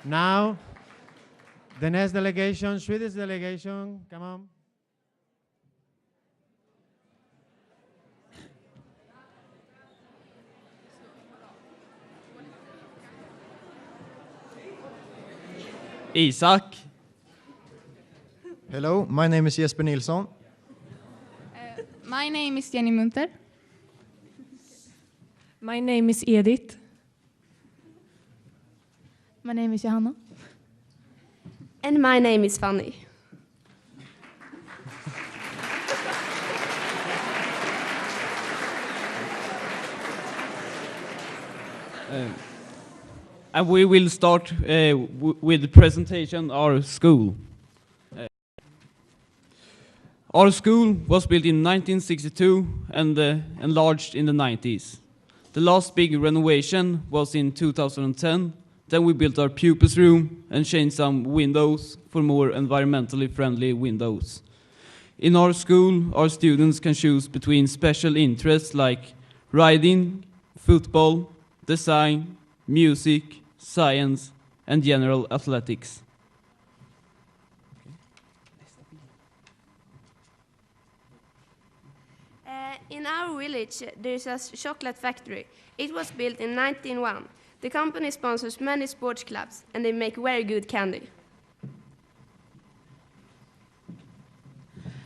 Now, the next delegation, Swedish delegation, come on. Isak. Hello, my name is Jesper Nilsson. My name is Jenny Munter. My name is Edith. My name is Johanna. And my name is Fanny. And we will start with the presentation of our school. Our school was built in 1962 and enlarged in the 90s. The last big renovation was in 2010. Then we built our pupils room and changed some windows for more environmentally friendly windows. In our school, our students can choose between special interests like riding, football, design, music, science, and general athletics. In our village, there is a chocolate factory. It was built in 1901. The company sponsors many sports clubs, and they make very good candy.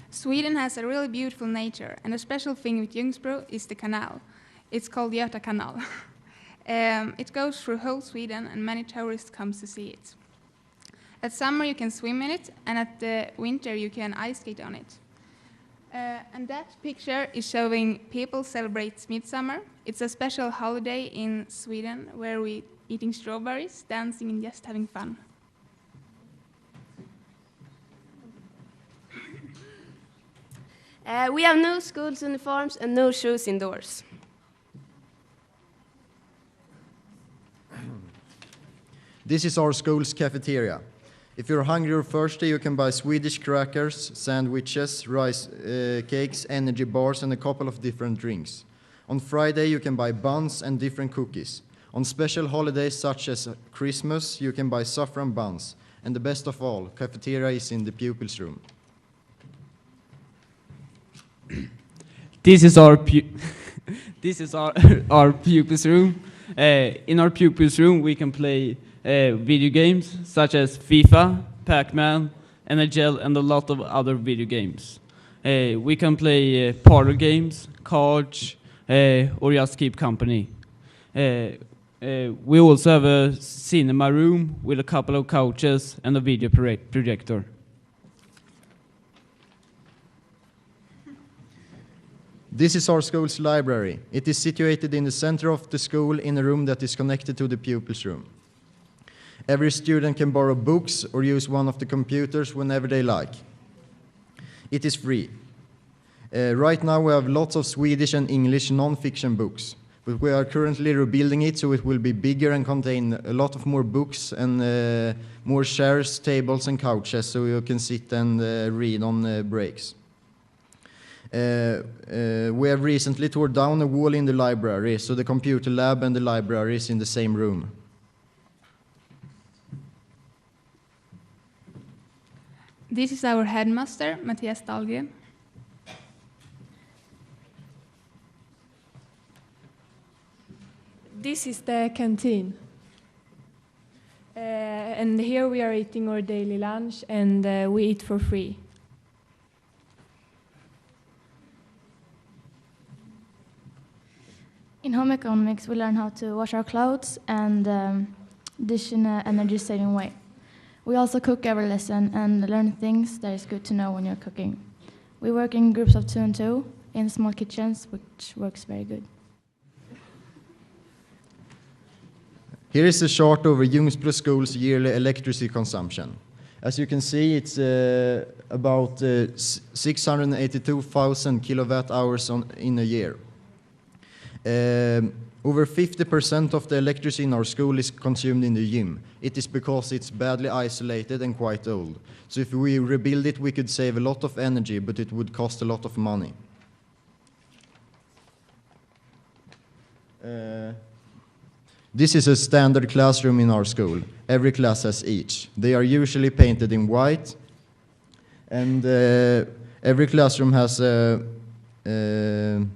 Sweden has a really beautiful nature, and a special thing with Ljungsbro is the canal. It's called Göta Canal. It goes through whole Sweden, and many tourists come to see it. At summer you can swim in it, and at the winter you can ice skate on it. And that picture is showing people celebrate midsummer. It's a special holiday in Sweden where we eating strawberries, dancing, and just having fun. We have no school uniforms and no shoes indoors. This is our school's cafeteria. If you're hungry or thirsty, you can buy Swedish crackers, sandwiches, rice cakes, energy bars, and a couple of different drinks. On Friday, you can buy buns and different cookies. On special holidays such as Christmas, you can buy saffron buns. And the best of all, cafeteria is in the pupils' room. This is our this is our pupils' room. In our pupils' room, we can play video games such as FIFA, Pac-Man, NHL, and a lot of other video games. We can play parlor games, cards, or just keep company. We also have a cinema room with a couple of couches and a video projector. This is our school's library. It is situated in the center of the school in a room that is connected to the pupils' room. Every student can borrow books or use one of the computers whenever they like. It is free. Right now we have lots of Swedish and English non-fiction books, but we are currently rebuilding it so it will be bigger and contain a lot of more books and more chairs, tables and couches so you can sit and read on breaks. We have recently torn down a wall in the library, so the computer lab and the library is in the same room. This is our headmaster, Mattias Dahlgren. This is the canteen. And here we are eating our daily lunch, and we eat for free. In home economics, we learn how to wash our clothes and dish in an energy-saving way. We also cook every lesson and learn things that is good to know when you're cooking. We work in groups of 2 and 2 in small kitchens, which works very good. Here is a chart over Ljungsbro School's yearly electricity consumption. As you can see, it's about 682,000 kilowatt hours in a year. Over 50% of the electricity in our school is consumed in the gym. It is because it's badly isolated and quite old. So if we rebuild it, we could save a lot of energy, but it would cost a lot of money. This is a standard classroom in our school. Every class has each. They are usually painted in white, and every classroom has an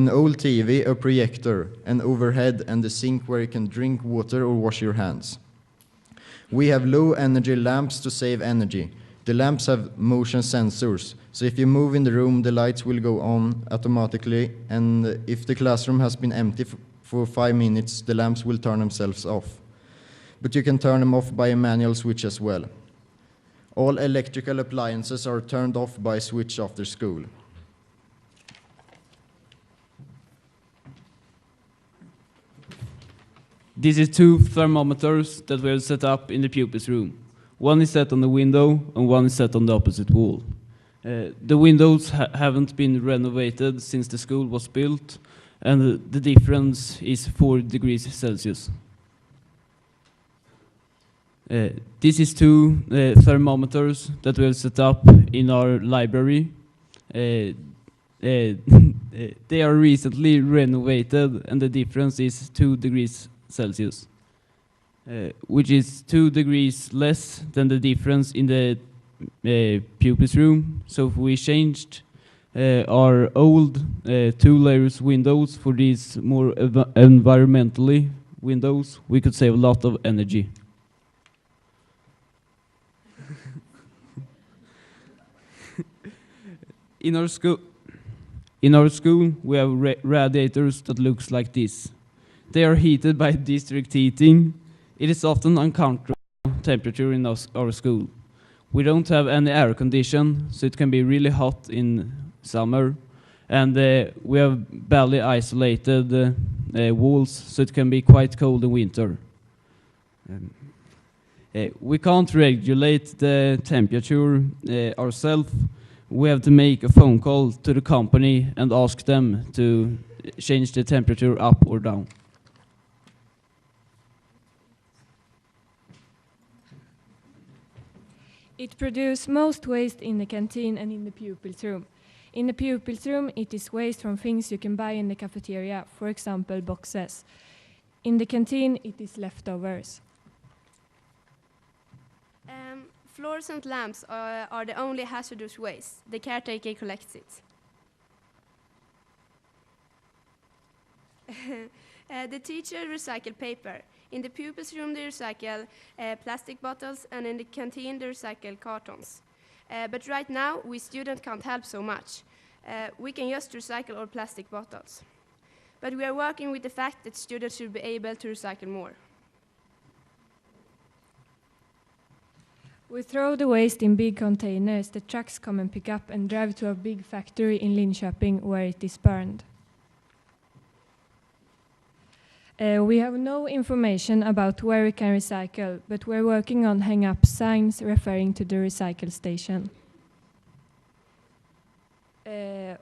old TV, a projector, an overhead, and a sink where you can drink water or wash your hands. We have low energy lamps to save energy. The lamps have motion sensors, so if you move in the room, the lights will go on automatically, and if the classroom has been empty for 5 minutes, the lamps will turn themselves off. But you can turn them off by a manual switch as well. All electrical appliances are turned off by switch after school. This is 2 thermometers that we have set up in the pupils' room. One is set on the window and one is set on the opposite wall. The windows haven't been renovated since the school was built, and the difference is 4 degrees Celsius. This is 2 thermometers that we have set up in our library. They are recently renovated, and the difference is 2 degrees Celsius, which is 2 degrees less than the difference in the pupils' room. So if we changed our old 2 layers windows for these more environmentally windows, we could save a lot of energy. In our school, we have radiators that looks like this. They are heated by district heating. It is often uncomfortable temperature in our school. We don't have any air condition, so it can be really hot in summer. And we have barely isolated walls, so it can be quite cold in winter. We can't regulate the temperature ourselves. We have to make a phone call to the company and ask them to change the temperature up or down. It produces most waste in the canteen and in the pupils' room. In the pupils' room, it is waste from things you can buy in the cafeteria, for example, boxes. In the canteen, it is leftovers. Fluorescent lamps are the only hazardous waste. The caretaker collects it. The teacher recycles paper. In the pupils' room, they recycle plastic bottles, and in the canteen, they recycle cartons. But right now, we students can't help so much. We can just recycle our plastic bottles. But we are working with the fact that students should be able to recycle more. We throw the waste in big containers that trucks come and pick up and drive to a big factory in Linköping where it is burned. We have no information about where we can recycle, but we're working on hang up signs referring to the recycle station.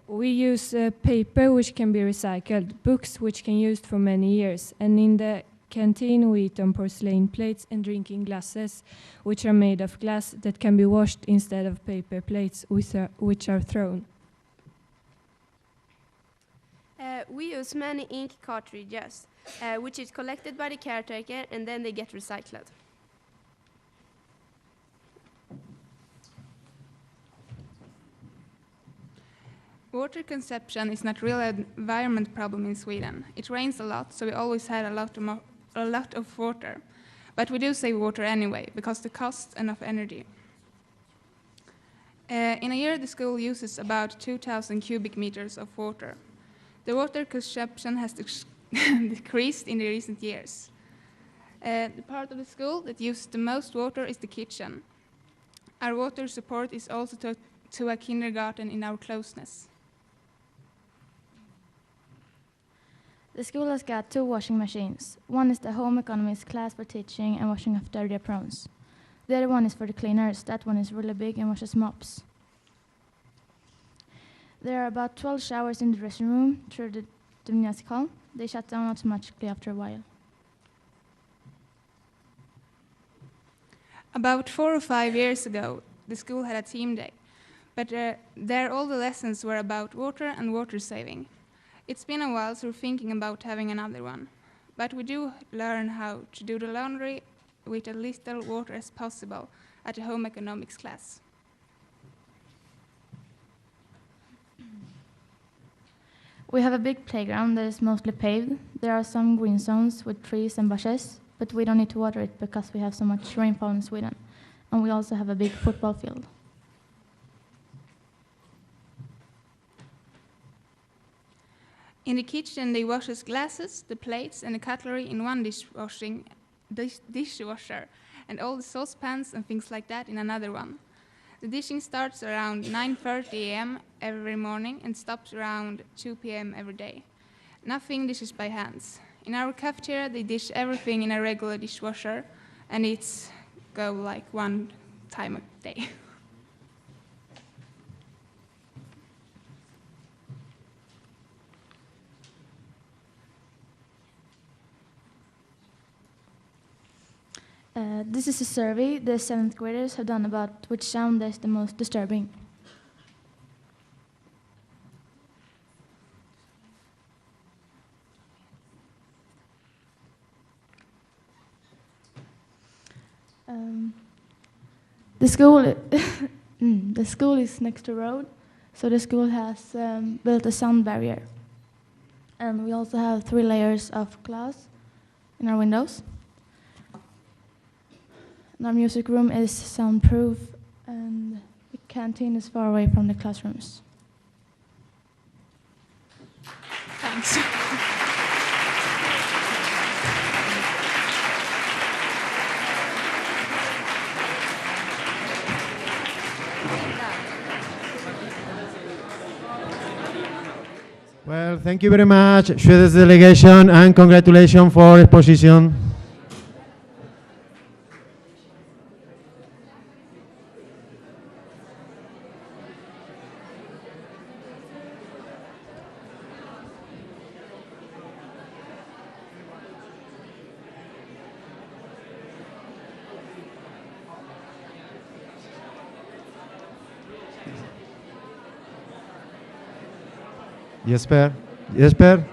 We use paper which can be recycled, books which can be used for many years, and in the canteen we eat on porcelain plates and drinking glasses which are made of glass that can be washed instead of paper plates which are thrown. We use many ink cartridges, which is collected by the caretaker and then they get recycled. Water consumption is not really an environment problem in Sweden. It rains a lot, so we always had a lot of water. But we do save water anyway, because the cost enough energy. In a year, the school uses about 2,000 cubic meters of water. The water consumption has decreased in the recent years. The part of the school that uses the most water is the kitchen. Our water support is also to a kindergarten in our closeness. The school has got 2 washing machines. One is the home economics class for teaching and washing of dirty aprons. The other one is for the cleaners. That one is really big and washes mops. There are about 12 showers in the dressing room through the music hall. They shut down automatically after a while. About 4 or 5 years ago, the school had a team day, but there all the lessons were about water and water saving. It's been a while, so we're thinking about having another one. But we do learn how to do the laundry with as little water as possible at the home economics class. We have a big playground that is mostly paved. There are some green zones with trees and bushes, but we don't need to water it because we have so much rainfall in Sweden. And we also have a big football field. In the kitchen, they wash the glasses, the plates, and the cutlery in one dishwasher, and all the saucepans and things like that in another one. The dishing starts around 9:30 a.m. every morning and stops around 2 p.m. every day. Nothing dishes by hands. In our cafeteria, they dish everything in a regular dishwasher, and it's go like 1 time a day. This is a survey the 7th graders have done about which sound is the most disturbing. The school is next to road, so the school has built a sound barrier. And we also have 3 layers of glass in our windows. And our music room is soundproof, and the canteen is far away from the classrooms. Thanks. Well, thank you very much, Swedish delegation, and congratulations for exposition. Jesper.